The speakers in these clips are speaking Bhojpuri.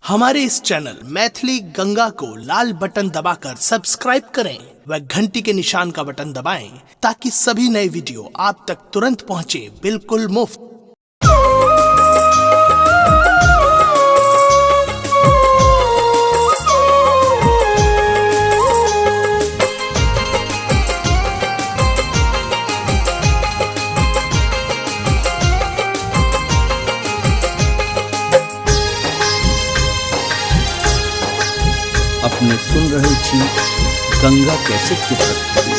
हमारे इस चैनल मैथिली गंगा को लाल बटन दबाकर सब्सक्राइब करें व घंटी के निशान का बटन दबाएं ताकि सभी नए वीडियो आप तक तुरंत पहुंचे बिल्कुल मुफ्त। अपने सुन रहे छी गंगा कैसेट की प्रस्तुति।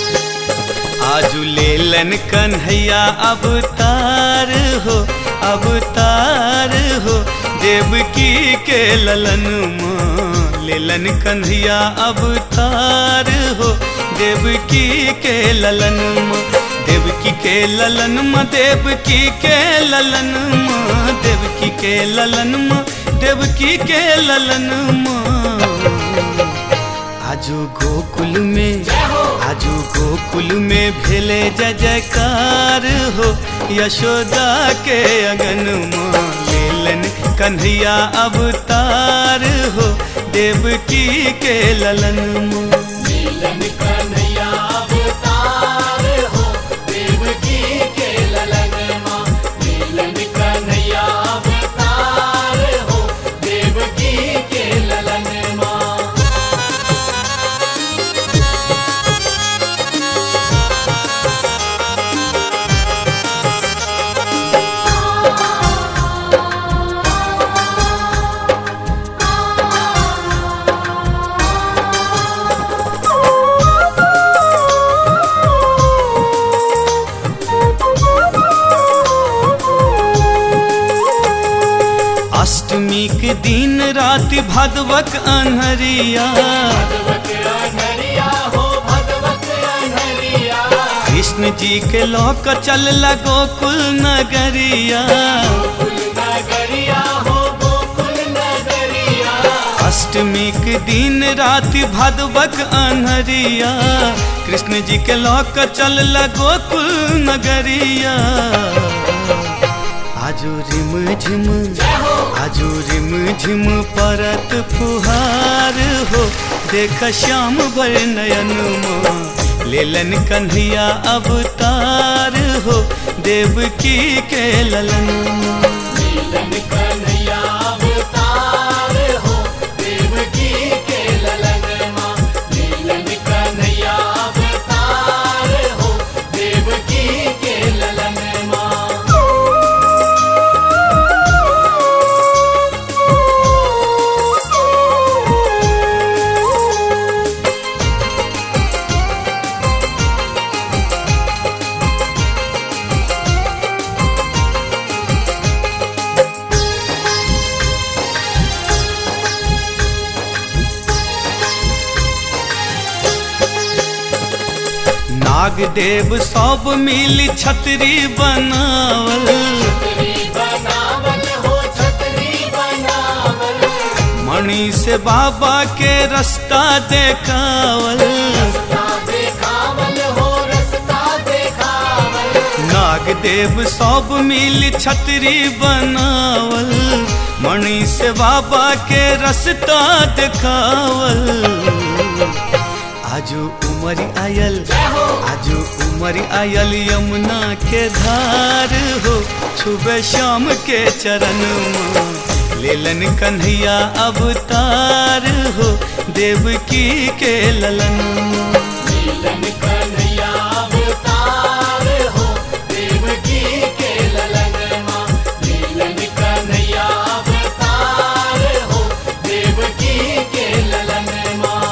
आजू लेलन कन्हैया अवतार हो देवकी के ललन माँ। लेलन कन्हैया अवतार हो देवकी के ललन माँ। देवकी के ललन माँ, देवकी के ललन माँ, देवकी के ललन माँ, देवकी के ललन माँ। आजू गोकुल में भेले जय जयकार हो यशोदा के अगन माँ। लेलन कन्हैया अवतार हो देवकी के ललन माँ। लेलन कन्हैया अवतार हो देवकी के ललन माँ। लेलन कन्हैया अवतार हो देवकी के ललन माँ। अष्टमी के दिन रात भादवक अन्हरिया, कृष्ण जी के लोक चल गोकुल नगरिया। अष्टमी के दिन रात भादवक अन्हरिया, कृष्ण जी के लोक चल गोकुल नगरिया। आजू रिम झिम परत फुहार हो देख श्याम बर नयन माँ। लेलन कन्हैया अवतार हो देवकी के ललन माँ। लेलन कन्हैया अवतार हो देवकी के ललन माँ। लेलन कन्हैया अवतार हो देवकी के ललन माँ। नाग देव सब मिल छतरी बनावल, मणि से बाबा के रास्ता देखावल। नाग देव सब मिल छतरी बनावल, मणि से बाबा के रास्ता देखावल। आजू उमरी आयल यमुना के धार हो छुबे श्याम के चरण माँ। लेलन कन्हैया अवतार हो देवकी के ललन माँ। लेलन कन्हैया अवतार हो देवकी के ललन माँ। लेलन कन्हैया अवतार हो देवकी के ललन माँ।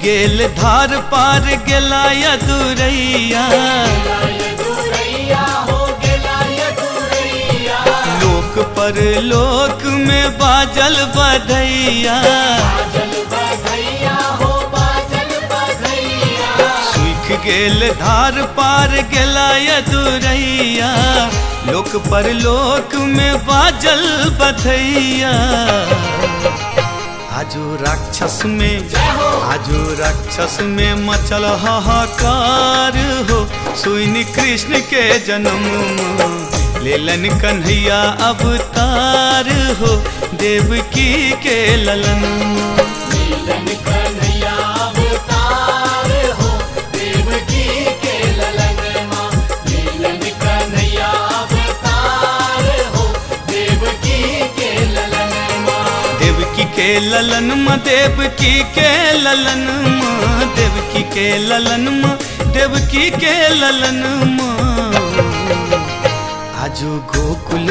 गेल धार पार गेला यदुरैया। लोक पर लोक में बाजल बधैया। गेल धार पार गेला यदुरैया, लोक परलोक में बाजल बधैया। आजू राक्षस में मचल हाहाकार हो, सुनि कृष्ण के जन्म लेलन कन्हैया अवतार हो, देवकी के ललन। लीलन कन्हैया अवतार हो, देवकी के ललन माँ। लीलन कन्हैया अवतार हो, देवकी के ललन माँ। देवकी के ललन माँ, देवकी के ललन माँ, देवकी के ललन माँ, देवकी के ललन माँ। आजू गोकुल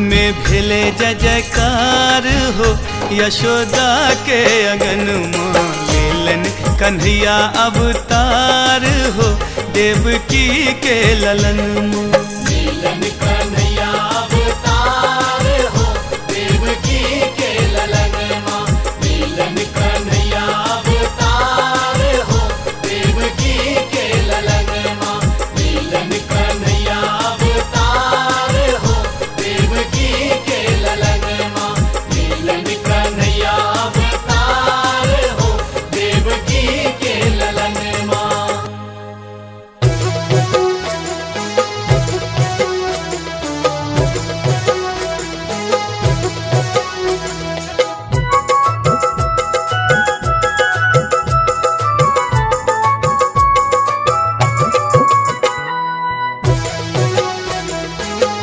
में भेले जय जयकार हो, यशोदा के अगन माँ लेलन कन्हैया अवतार हो, देवकी के ललन माँ। लीलन कन्हैया अवतार हो, देवकी के ललन माँ। लीलन कन्हैया अवतार हो, देवकी के ललन माँ। लीलन कन्हैया अवतार हो, देवकी के ललन माँ। लीलन कन्हैया अवतार हो, देवकी के ललन माँ।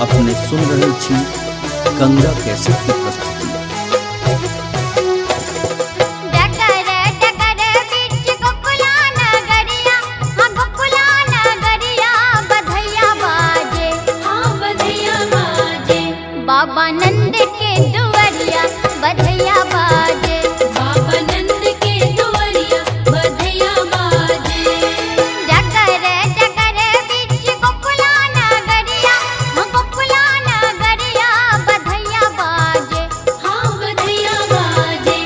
अपने सुन रहे छी गंगा कैसेट की प्रस्तुति। डगर डगर बीच गोकुला नगरिया, हाँ गोकुला नगरिया, बधैया बाजे, हाँ बधैया बाजे। बाबा नंद के दुवरिया बधैया बाजे, बाबा नंद के दुवरिया बधैया बाजे। डगर डगर बीच गोकुला नगरिया, हाँ गोकुला नगरिया, बधैया बाजे, हाँ बधैया बाजे।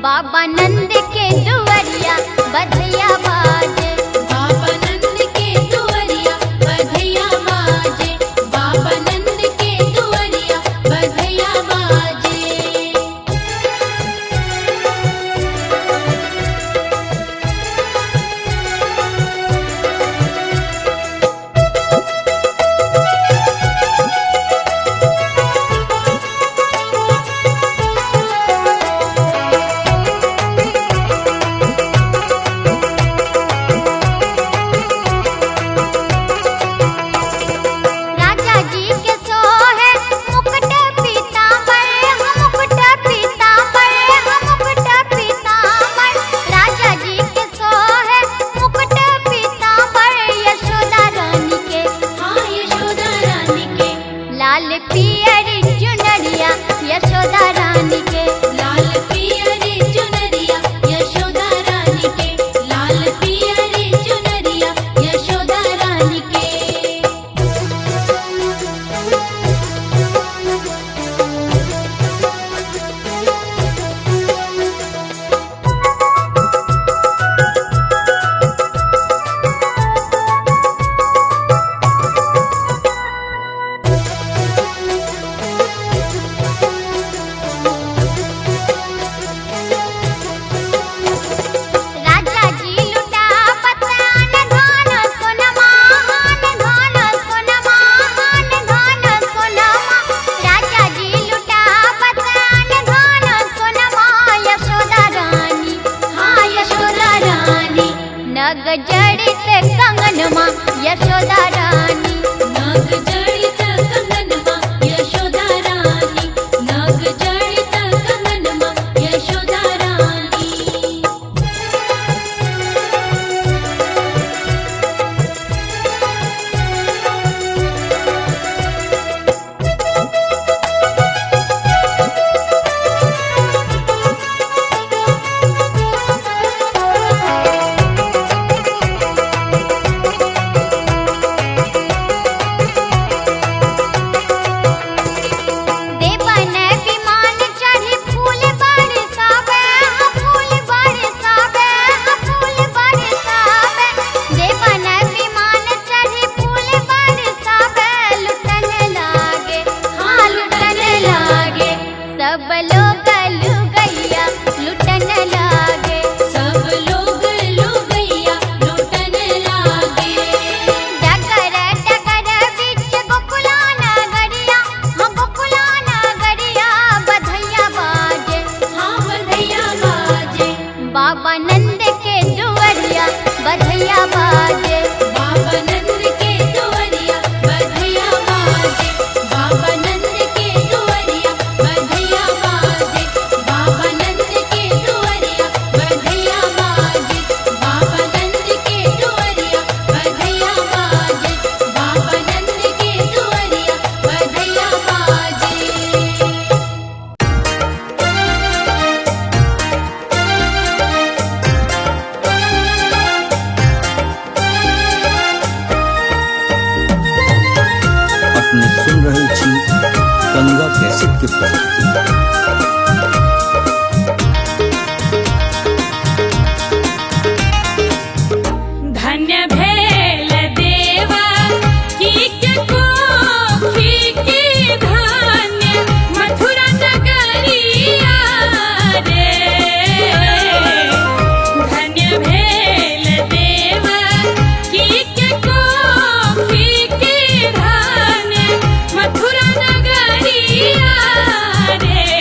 बाबा नंद के दुवरिया बधैया बाजे, बाबा नंद के दुवरिया बधैया बाजे। बाबा नंद के दुवरिया बधैया बाजे। राजा जी के सोहे मुकुट पीतांबर, हम मुकुट पीतांबर, हम मुकुट पीतांबर। राजा जी के सोहे मुकुट पीतांबर, यशोदा रानी के, हाँ यशोदा रानी के। लाल पियरी चुनरिया यशोदा रानी के, लाल पियरी चुनरिया यशोदा रानी के। लाल पियरी चुनरिया यशोदा रानी के। राजा जी लुटा पतान धन सोनमा, हान धन सोनमा, हान धन सोनमा। राजा जी लुटा पतान धन सोनमा, यशोदा रानी, हाँ यशोदा रानी। नग जड़ित कंगनमा यशोदा रानी, नग जड़ित कंगनमा यशोदा रानी। नग जड़ित कंगनमा यशोदा रानी। बाबा नंद के दुवरिया बधैया बाजे। बाबा नंद के दुवरिया बधैया बाजे, बाबा नंद के दुवरिया बधैया बाजे, बाबा नंद के दुवरिया बधैया बाजे, बाबा नंद के दुवरिया बधैया बाजे, बाबा नंद के दुवरिया बधैया बाजे। अपने सुन रहे छी गंगा कैसेट के प्रस्तुति। धन्य भेल देवा की कोखी की धान्य मथुरा नगरिया रे। धन्य भेल देवा की कोखी की धान्य मथुरा नगरिया रे।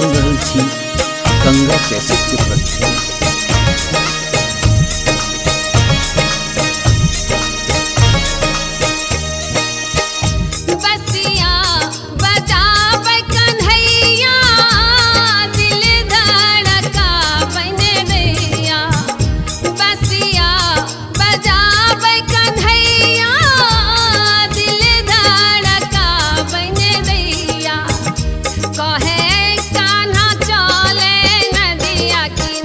सुन रहल छी गंगा कैसेट के प्रस्तुति। बसिया बजाबै कन्हैया दिल धड़काबै नैया। बसिया बजाबै कन्हैया दिल धड़काबै नैया। कहे कान्हा चले नदिया की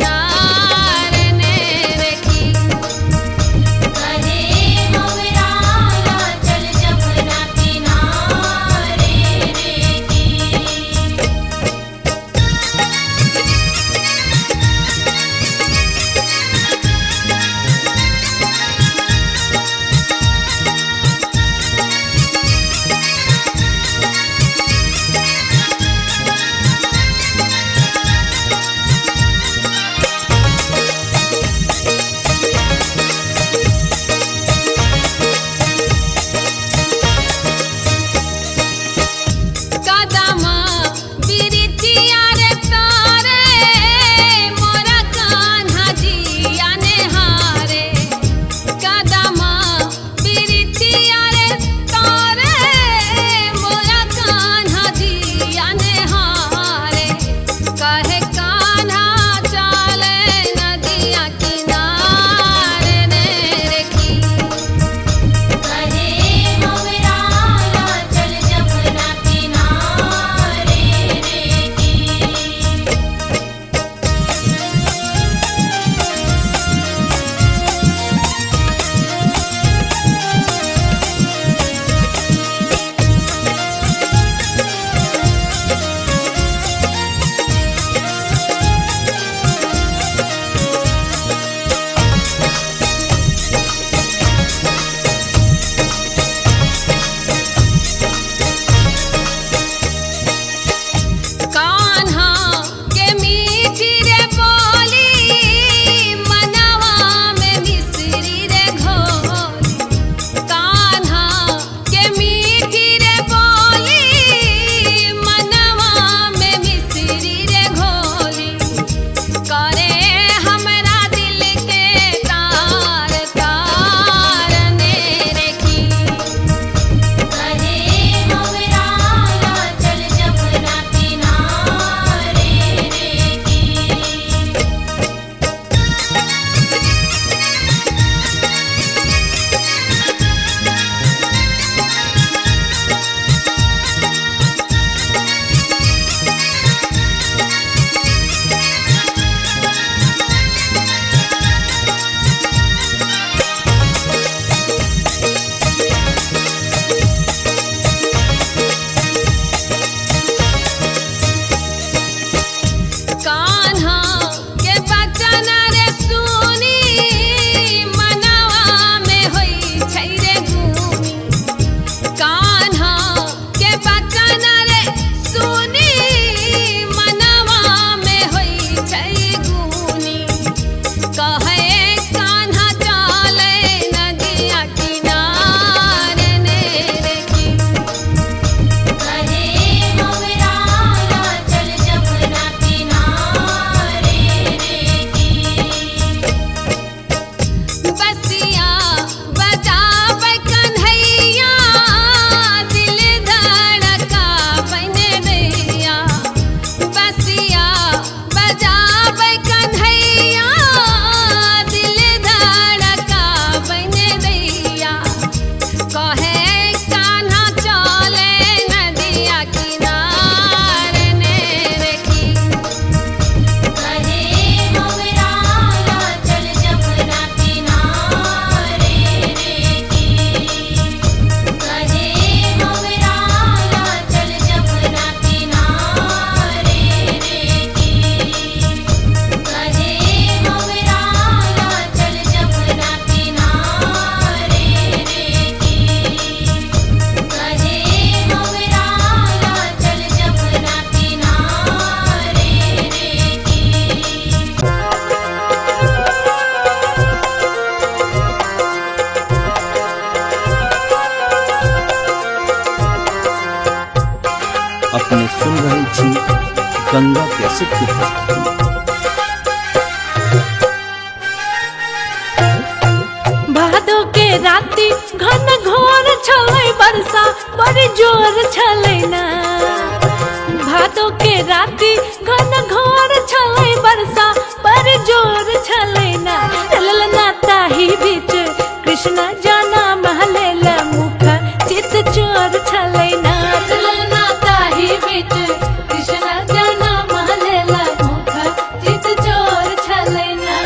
अपने सुन रहल छी गंगा कैसेट के प्रस्तुति। भादो के राति घन घोर छलै बरसा बड़ी जोर छलै ना। भादो के राति घन घोर छलै बरसा बड़ी जोर छलै ना। ललना ताही बीच कृष्ण जाना महलेल मुख चित चोर छलै ना। ललना ताही बीच कृष्ण जाना महलेल मुख चित चोर छलै ना।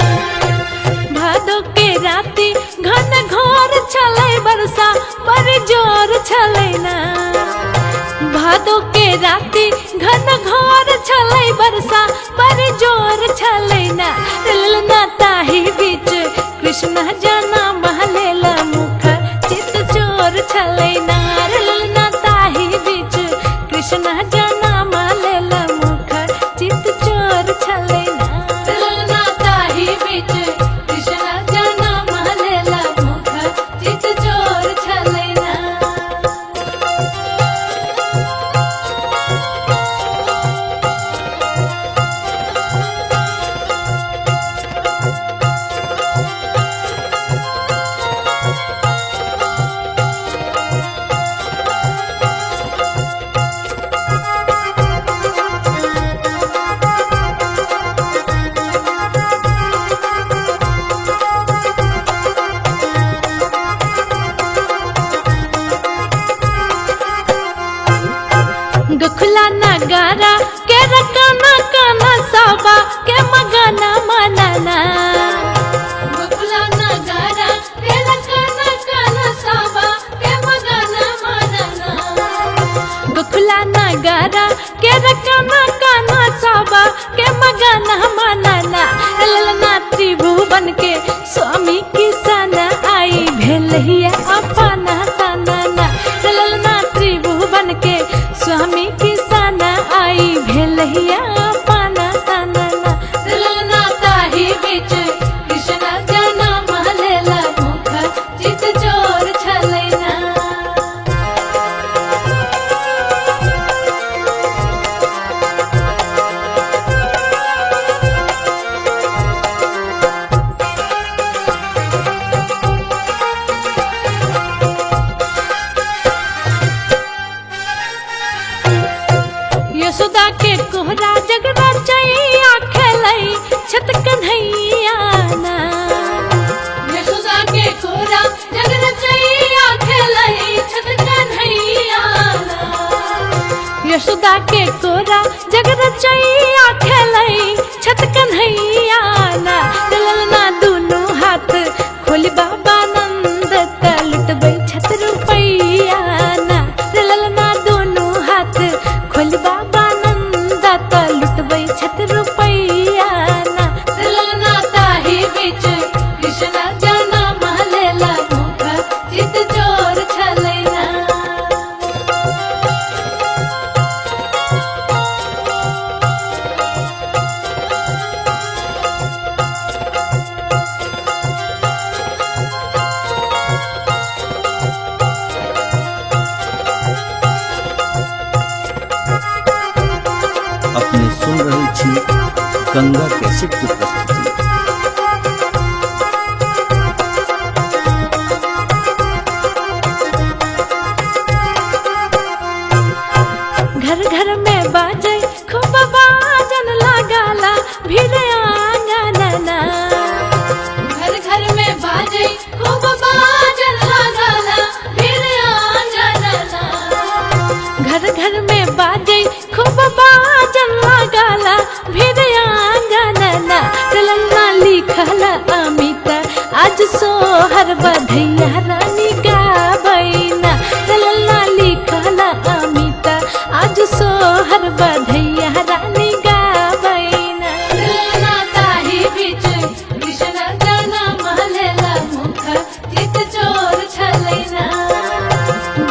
भादो के राति घन घोर छलै बरसा बड़ी जोर छलै ना। भादो के राति घन घोर छलै बरसा बड़ी जोर छलै ना। ललना ताही बीच कृष्ण जाना महलेल मुख चित चोर छलै ना। ललना ताही बीच कृष्ण जाना महलेल मुख चित चोर छलै ना। ललना ताही बीच कृष्ण जाना महलेल मुख चित चोर छलै ना। गखुला नगारा के रकाना काना साबा के मगाना मनाना। गखुला नगारा के रकाना काना साबा के मगाना मनाना। गखुला नगारा के रकाना काना साबा के मगाना मनाना। ललना त्रिभुवन के स्वामी किसान आई भेलहिया अपना सनाना। ललना त्रिभुवन के स्वामी किसान आई भेलहिया अपना सनाना। ललना ताही बीच कृष्ण जाना महलेल मुख चित चोर छलै ना। यशोदा के कोहरा जग रचैया खेलै छत कन्हैया ना। यशोदा के कोहरा जग रचैया खेलै छत कन्हैया ना। यशोदा के कोहरा जग रचैया खेलै छत कन्हैया ना। ललना दुनू हाथ खोली बाबा नंद त लुटबै छत रुपैया ना। ललना दुनू हाथ खोली बाबा नंद त लुटबै छत रुपैया ना। ललना ताही बीच कृष्ण जाना महलेल मुख चित चोर छलै ना। अपने सुन रहल छी गंगा कैसेट के प्रस्तुति। घर घर में बाजे खूब बाजन लगाला भीड़ आंगनना। घर घर में बाजे खूब बाजन लगाला भीड़ आंगनना। घर घर में बाजे खूब बाजन लगाला भीड़ आंगनना। ललना लिखल अमित आज सोहर बधैया रानी गाबैना। ललना लिखल अमित आज सोहर बधैया रानी गाबैना। ललना ताही बीच कृष्ण जाना महलेल मुख चित चोर छलै ना।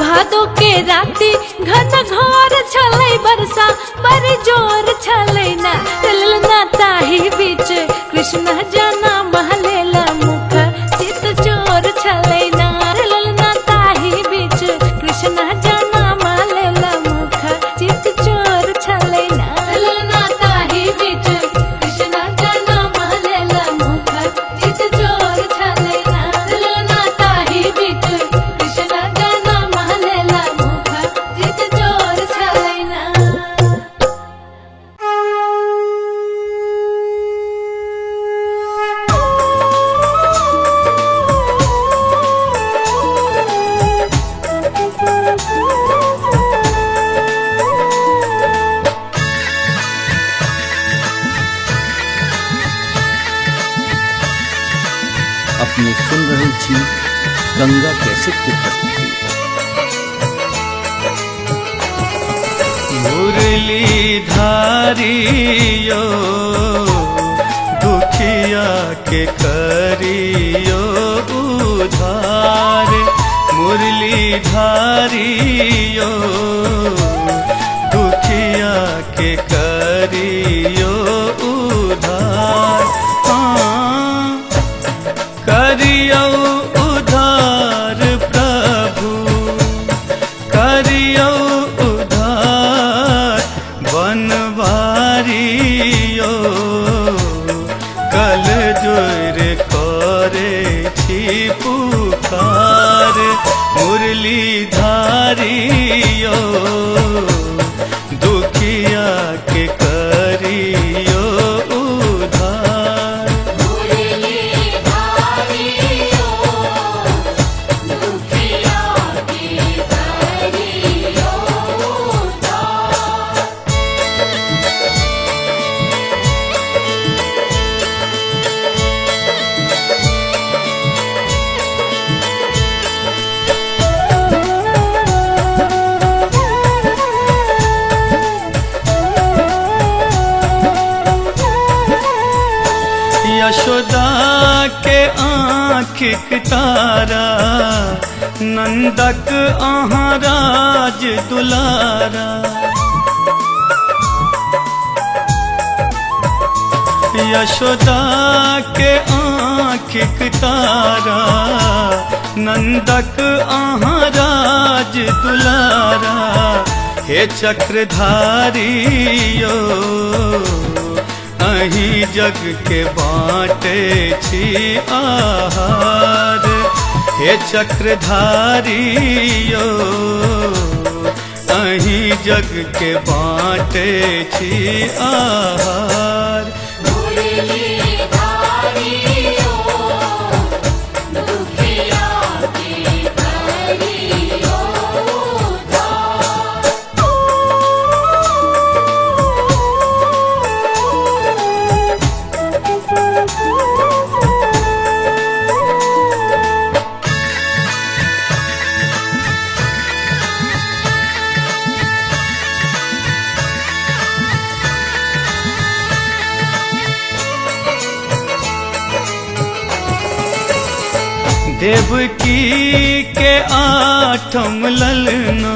भादो के राति घन घोर छलै बरसा बड़ी जोर छलै ना। ललना ताही बीच कृष्ण जाना महलेल मुख चित चोर छलै ना। ललना ताही बीच कृष्ण जाना महलेल मुख चित चोर कैसेट की प्रस्तुति। मुरलीधारियो दुखिया के करियो उधार, मुरलीधारियो दुखिया के करियो उधार। हाँ करियो उधार प्रभु करियो उधार, बनवारियो कल जोर करे छी पुकार, मुरलीधारियो दुखिया के करियो उधार। मुरलीधारियो दुखिया के करियो उधार। यशोदा के आँखिक तारा, नंदक आहाँ राज दुलारा। यशोदा के आँखिक तारा, नंदक आहाँ राज दुलारा। हे चक्रधारियो अहीं जग के बाटे छी आहार, हे चक्रधारियो अहीं जग के बाटे छी आहार। मुरलीधारियो दुखिया के करियो उधार। देवकी के आठम ललना,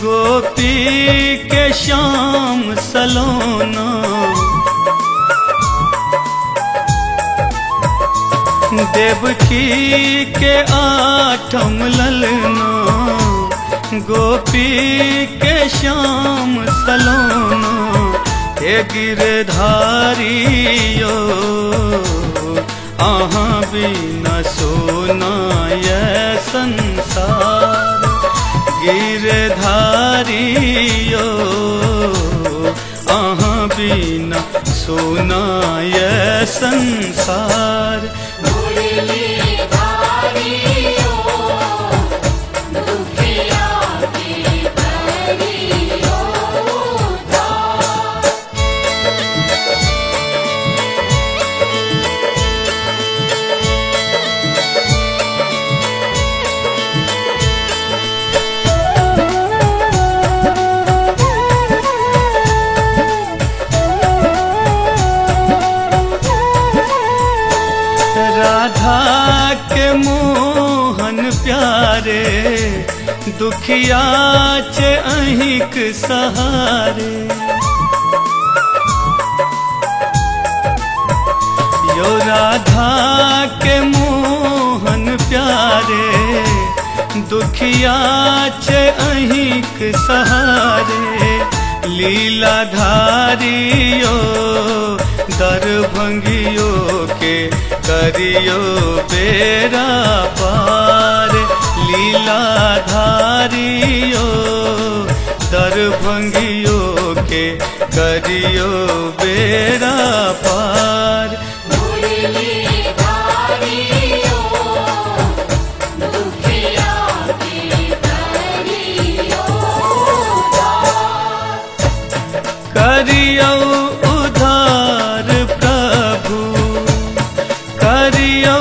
गोपी के श्याम सलोना। देवकी के आठम ललना, गोपी के श्याम सलोना। हे गिरधारियो आहाँ बिना सोना ये संसार, गिरधारियो आहाँ बिना सोना ये संसार। मुरलीधारियो दुखिया के करियो उधार। राधा के मोहन प्यारे, दुखिया चे अहिक सहारे। यो राधा के मोहन प्यारे, दुखिया चे अहिक सहारे। लीलाधारियो दरभंगियो के करियो बेरा पार, लीलाधारियो दरभंगियो के करियो बेरा पार। मुरलीधारियो दुखिया के करियो उधार। करियो उधार प्रभु करियो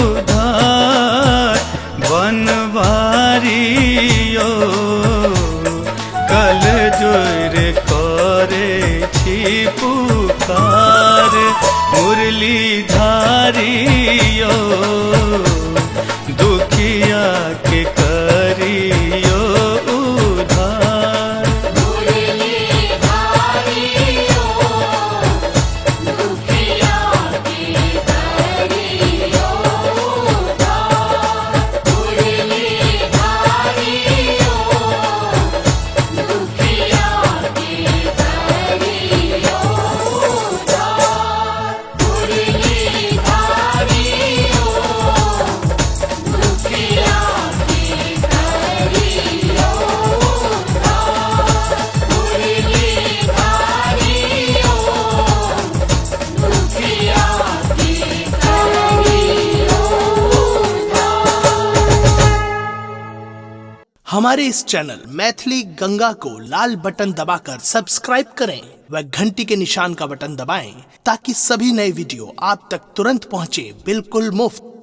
उधार, बन हमारे इस चैनल मैथिली गंगा को लाल बटन दबाकर सब्सक्राइब करें व घंटी के निशान का बटन दबाएं ताकि सभी नए वीडियो आप तक तुरंत पहुंचे बिल्कुल मुफ्त।